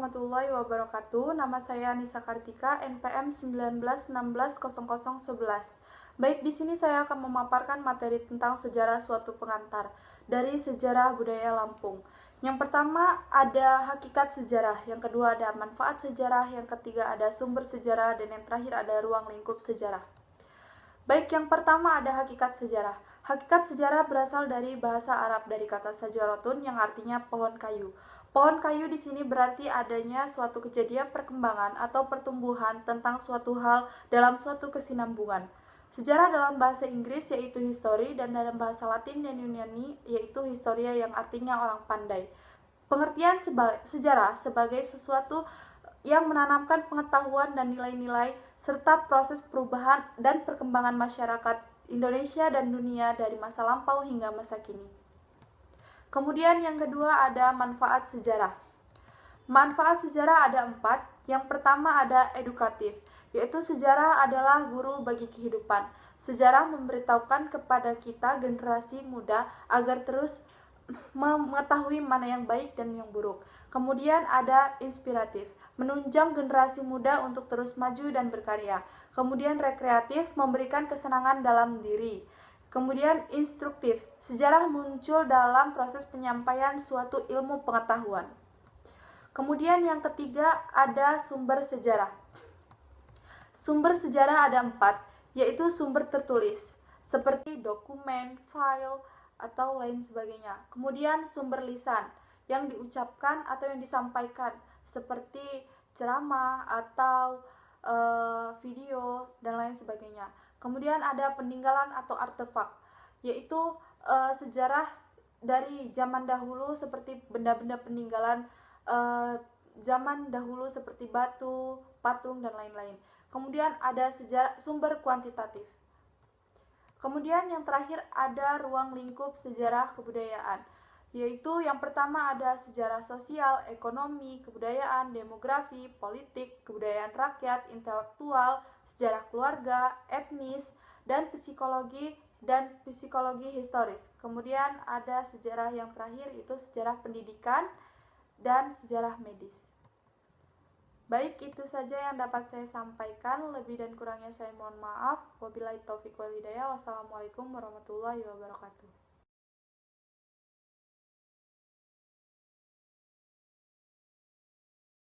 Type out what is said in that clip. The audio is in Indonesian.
warahmatullahi wabarakatuh. Nama saya Nisa Kartika, NPM 19160011. Baik, di sini saya akan memaparkan materi tentang sejarah suatu pengantar dari sejarah budaya Lampung. Yang pertama ada hakikat sejarah, yang kedua ada manfaat sejarah, yang ketiga ada sumber sejarah, dan yang terakhir ada ruang lingkup sejarah. Baik, yang pertama ada hakikat sejarah. Hakikat sejarah berasal dari bahasa Arab dari kata sajarotun yang artinya pohon kayu. Pohon kayu di sini berarti adanya suatu kejadian perkembangan atau pertumbuhan tentang suatu hal dalam suatu kesinambungan. Sejarah dalam bahasa Inggris yaitu history, dan dalam bahasa Latin dan Yunani yaitu historia yang artinya orang pandai. Pengertian sejarah sebagai sesuatu yang menanamkan pengetahuan dan nilai-nilai serta proses perubahan dan perkembangan masyarakat Indonesia dan dunia dari masa lampau hingga masa kini. Kemudian yang kedua ada manfaat sejarah. Manfaat sejarah ada 4. Yang pertama ada edukatif, yaitu sejarah adalah guru bagi kehidupan. Sejarah memberitahukan kepada kita generasi muda agar terus mengetahui mana yang baik dan yang buruk. Kemudian ada inspiratif, menunjang generasi muda untuk terus maju dan berkarya. Kemudian rekreatif, memberikan kesenangan dalam diri. Kemudian instruktif, sejarah muncul dalam proses penyampaian suatu ilmu pengetahuan. Kemudian yang ketiga ada sumber sejarah. Sumber sejarah ada 4, yaitu sumber tertulis, seperti dokumen, file, atau lain sebagainya. Kemudian sumber lisan, yang diucapkan atau yang disampaikan, seperti ceramah atau video, dan lain sebagainya. Kemudian ada peninggalan atau artefak, yaitu sejarah dari zaman dahulu seperti benda-benda peninggalan zaman dahulu seperti batu, patung, dan lain-lain. Kemudian ada sumber kuantitatif. Kemudian yang terakhir ada ruang lingkup sejarah kebudayaan, yaitu yang pertama ada sejarah sosial, ekonomi, kebudayaan, demografi, politik, kebudayaan rakyat, intelektual, sejarah keluarga, etnis, dan psikologi historis. Kemudian ada sejarah yang terakhir, itu sejarah pendidikan dan sejarah medis. Baik, itu saja yang dapat saya sampaikan. Lebih dan kurangnya saya mohon maaf. Wabillahi taufiq wal hidayah. Wassalamualaikum warahmatullahi wabarakatuh.